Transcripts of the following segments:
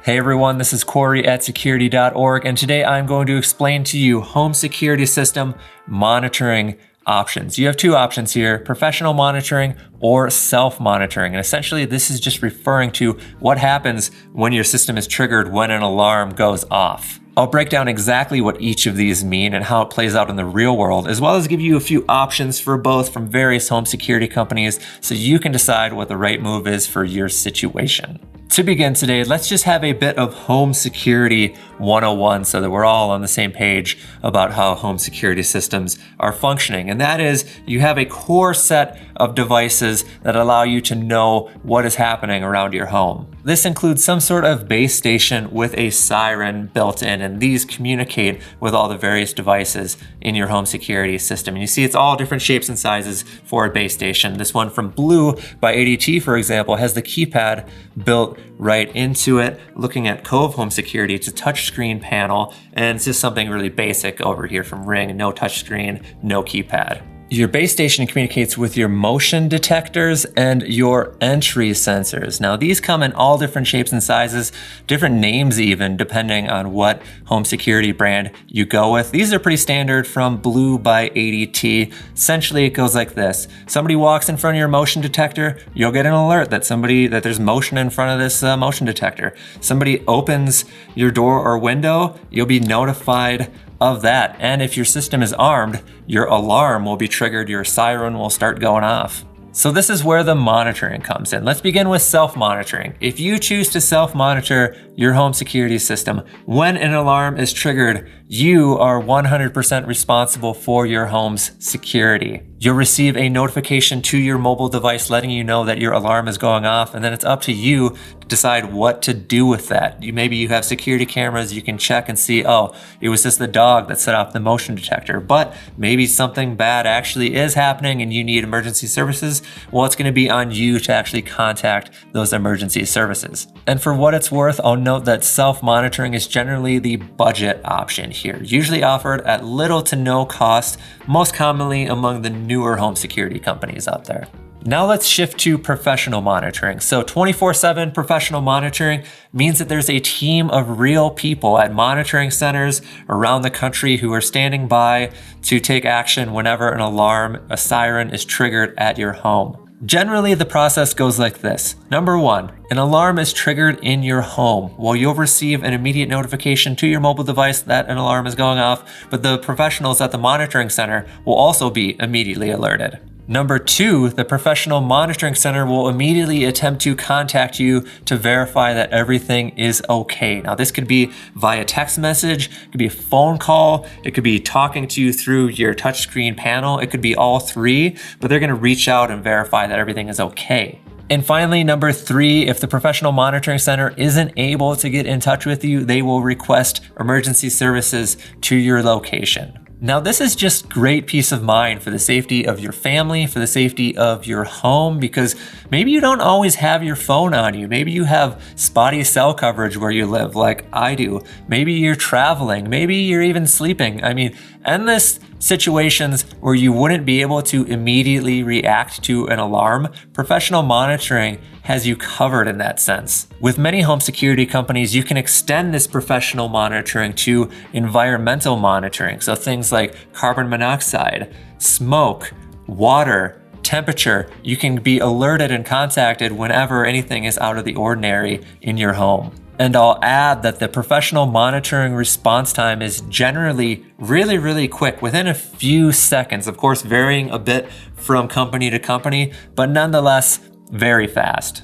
Hey everyone, this is Corey at Security.org, and today I'm going to explain to you home security system monitoring options. You have two options here, professional monitoring or self-monitoring. And essentially this is just referring to what happens when your system is triggered when an alarm goes off. I'll break down exactly what each of these mean and how it plays out in the real world, as well as give you a few options for both from various home security companies so you can decide what the right move is for your situation. To begin today, let's just have a bit of home security 101 so that we're all on the same page about how home security systems are functioning. And that is, you have a core set of devices that allow you to know what is happening around your home. This includes some sort of base station with a siren built in, and these communicate with all the various devices in your home security system. And you see it's all different shapes and sizes for a base station. This one from Blue by ADT, for example, has the keypad built right into it. Looking at Cove Home Security, it's a touchscreen panel, and it's just something really basic over here from Ring. No touchscreen, no keypad. Your base station communicates with your motion detectors and your entry sensors. Now these come in all different shapes and sizes, different names even, depending on what home security brand you go with. These are pretty standard from Blue by ADT. Essentially it goes like this. Somebody walks in front of your motion detector, you'll get an alert that there's motion in front of this motion detector. Somebody opens your door or window, you'll be notified of that. And if your system is armed, your alarm will be triggered, your siren will start going off. So this is where the monitoring comes in. Let's begin with self-monitoring. If you choose to self-monitor your home security system, when an alarm is triggered, you are 100% responsible for your home's security. You'll receive a notification to your mobile device letting you know that your alarm is going off, and then it's up to you to decide what to do with that. Maybe you have security cameras, you can check and see, oh, it was just the dog that set off the motion detector, but maybe something bad actually is happening and you need emergency services. Well, it's gonna be on you to actually contact those emergency services. And for what it's worth, I'll note that self-monitoring is generally the budget option here, usually offered at little to no cost, most commonly among the newer home security companies out there. Now let's shift to professional monitoring. So 24/7 professional monitoring means that there's a team of real people at monitoring centers around the country who are standing by to take action whenever an alarm, a siren is triggered at your home. Generally, the process goes like this. Number one, an alarm is triggered in your home. Well, you'll receive an immediate notification to your mobile device that an alarm is going off, but the professionals at the monitoring center will also be immediately alerted. Number two, the professional monitoring center will immediately attempt to contact you to verify that everything is okay. Now, this could be via text message, it could be a phone call, it could be talking to you through your touchscreen panel, it could be all three, but they're gonna reach out and verify that everything is okay. And finally, number three, if the professional monitoring center isn't able to get in touch with you, they will request emergency services to your location. Now, this is just great peace of mind for the safety of your family, for the safety of your home, because maybe you don't always have your phone on you. Maybe you have spotty cell coverage where you live, like I do. Maybe you're traveling. Maybe you're even sleeping. I mean, endless situations where you wouldn't be able to immediately react to an alarm. Professional monitoring has you covered in that sense. With many home security companies, you can extend this professional monitoring to environmental monitoring. So things like carbon monoxide, smoke, water, temperature. You can be alerted and contacted whenever anything is out of the ordinary in your home. And I'll add that the professional monitoring response time is generally really quick, within a few seconds, of course, varying a bit from company to company, but nonetheless, very fast.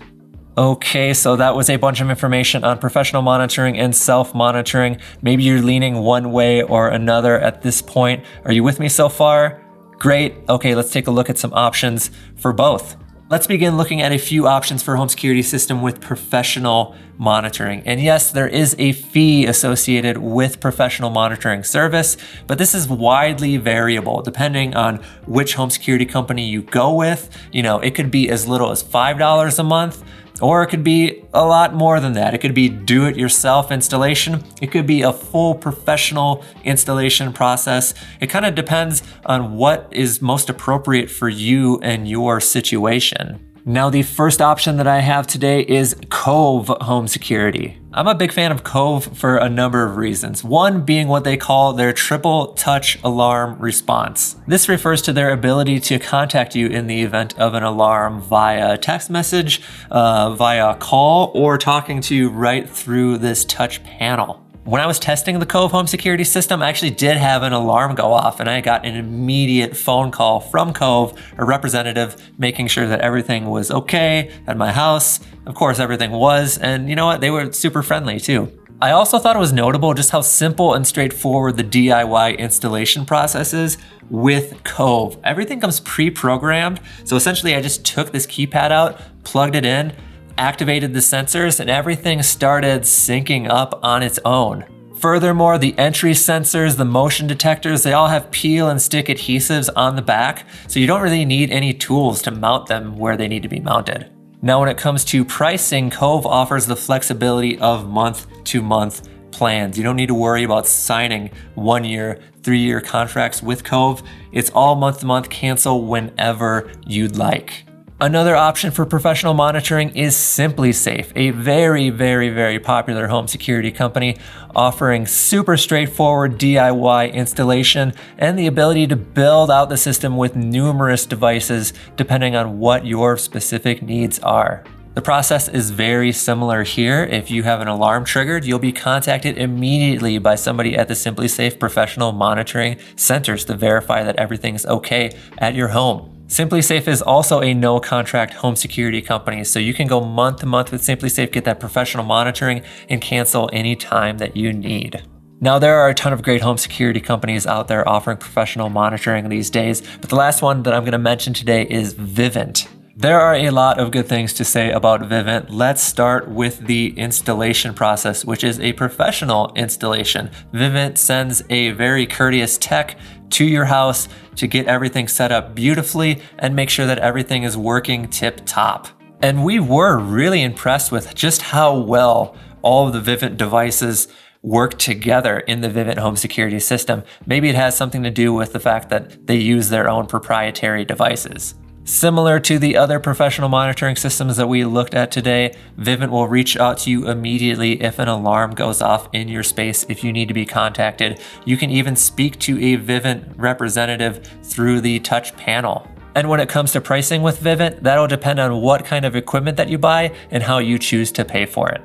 Okay, so that was a bunch of information on professional monitoring and self-monitoring. Maybe you're leaning one way or another at this point. Are you with me so far? Great. Okay, let's take a look at some options for both. Let's begin looking at a few options for home security system with professional monitoring. And yes, there is a fee associated with professional monitoring service, but this is widely variable depending on which home security company you go with. You know, it could be as little as $5 a month, or it could be a lot more than that. It could be do-it-yourself installation. It could be a full professional installation process. It kind of depends on what is most appropriate for you and your situation. Now, the first option that I have today is Cove Home Security. I'm a big fan of Cove for a number of reasons. One being what they call their triple touch alarm response. This refers to their ability to contact you in the event of an alarm via text message, via call, or talking to you right through this touch panel. When I was testing the Cove Home Security system, I actually did have an alarm go off, and I got an immediate phone call from Cove, a representative, making sure that everything was okay at my house. Of course, everything was, and you know what? They were super friendly too. I also thought it was notable just how simple and straightforward the DIY installation process is with Cove. Everything comes pre-programmed, so essentially I just took this keypad out, plugged it in, activated the sensors, and everything started syncing up on its own. Furthermore, the entry sensors, the motion detectors, they all have peel and stick adhesives on the back, so you don't really need any tools to mount them where they need to be mounted. Now, when it comes to pricing, Cove offers the flexibility of month-to-month plans. You don't need to worry about signing 1 year, 3-year contracts with Cove. It's all month-to-month, cancel whenever you'd like. Another option for professional monitoring is SimpliSafe, a very popular home security company offering super straightforward DIY installation and the ability to build out the system with numerous devices depending on what your specific needs are. The process is very similar here. If you have an alarm triggered, you'll be contacted immediately by somebody at the SimpliSafe professional monitoring centers to verify that everything's okay at your home. SimpliSafe is also a no-contract home security company, so you can go month to month with SimpliSafe, get that professional monitoring, and cancel any time that you need. Now, there are a ton of great home security companies out there offering professional monitoring these days, but the last one that I'm going to mention today is Vivint. There are a lot of good things to say about Vivint. Let's start with the installation process, which is a professional installation. Vivint sends a very courteous tech to your house to get everything set up beautifully and make sure that everything is working tip-top. And we were really impressed with just how well all of the Vivint devices work together in the Vivint home security system. Maybe it has something to do with the fact that they use their own proprietary devices. Similar to the other professional monitoring systems that we looked at today, Vivint will reach out to you immediately if an alarm goes off in your space if you need to be contacted. You can even speak to a Vivint representative through the touch panel. And when it comes to pricing with Vivint, that'll depend on what kind of equipment that you buy and how you choose to pay for it.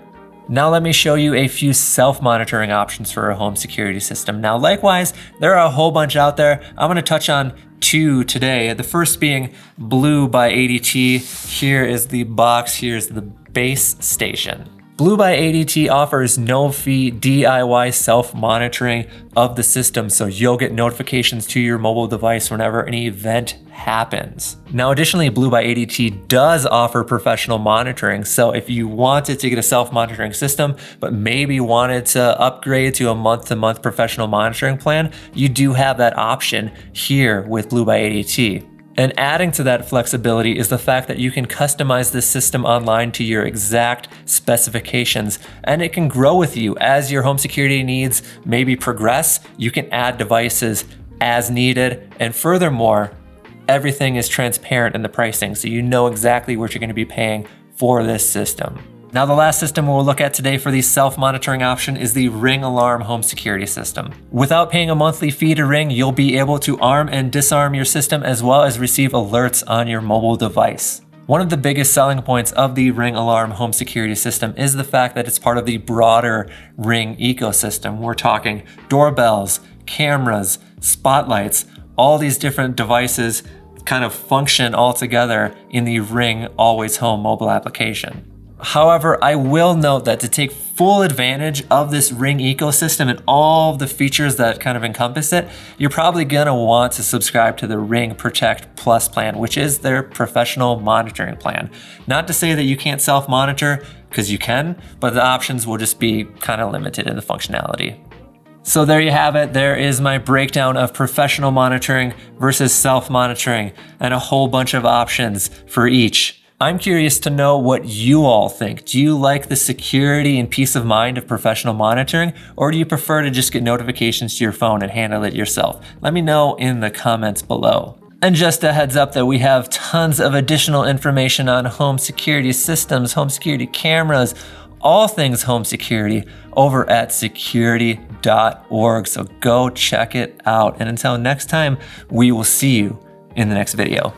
Now let me show you a few self-monitoring options for a home security system. Now likewise, there are a whole bunch out there. I'm going to touch on 2 today. The first being Blue by ADT. Here is the box, here's the base station. Blue by ADT offers no-fee DIY self-monitoring of the system, so you'll get notifications to your mobile device whenever an event happens. Now, additionally, Blue by ADT does offer professional monitoring, so if you wanted to get a self-monitoring system, but maybe wanted to upgrade to a month-to-month professional monitoring plan, you do have that option here with Blue by ADT. And adding to that flexibility is the fact that you can customize this system online to your exact specifications, and it can grow with you as your home security needs maybe progress. You can add devices as needed, and furthermore, everything is transparent in the pricing, so you know exactly what you're going to be paying for this system. Now, the last system we'll look at today for the self-monitoring option is the Ring Alarm home security system. Without paying a monthly fee to Ring, you'll be able to arm and disarm your system as well as receive alerts on your mobile device. One of the biggest selling points of the Ring Alarm home security system is the fact that it's part of the broader Ring ecosystem. We're talking doorbells, cameras, spotlights, all these different devices kind of function all together in the Ring Always Home mobile application. However, I will note that to take full advantage of this Ring ecosystem and all of the features that kind of encompass it, you're probably gonna want to subscribe to the Ring Protect Plus plan, which is their professional monitoring plan. Not to say that you can't self-monitor, because you can, but the options will just be kind of limited in the functionality. So there you have it. There is my breakdown of professional monitoring versus self-monitoring and a whole bunch of options for each. I'm curious to know what you all think. Do you like the security and peace of mind of professional monitoring, or do you prefer to just get notifications to your phone and handle it yourself? Let me know in the comments below. And just a heads up that we have tons of additional information on home security systems, home security cameras, all things home security over at Security.org. So go check it out. And until next time, we will see you in the next video.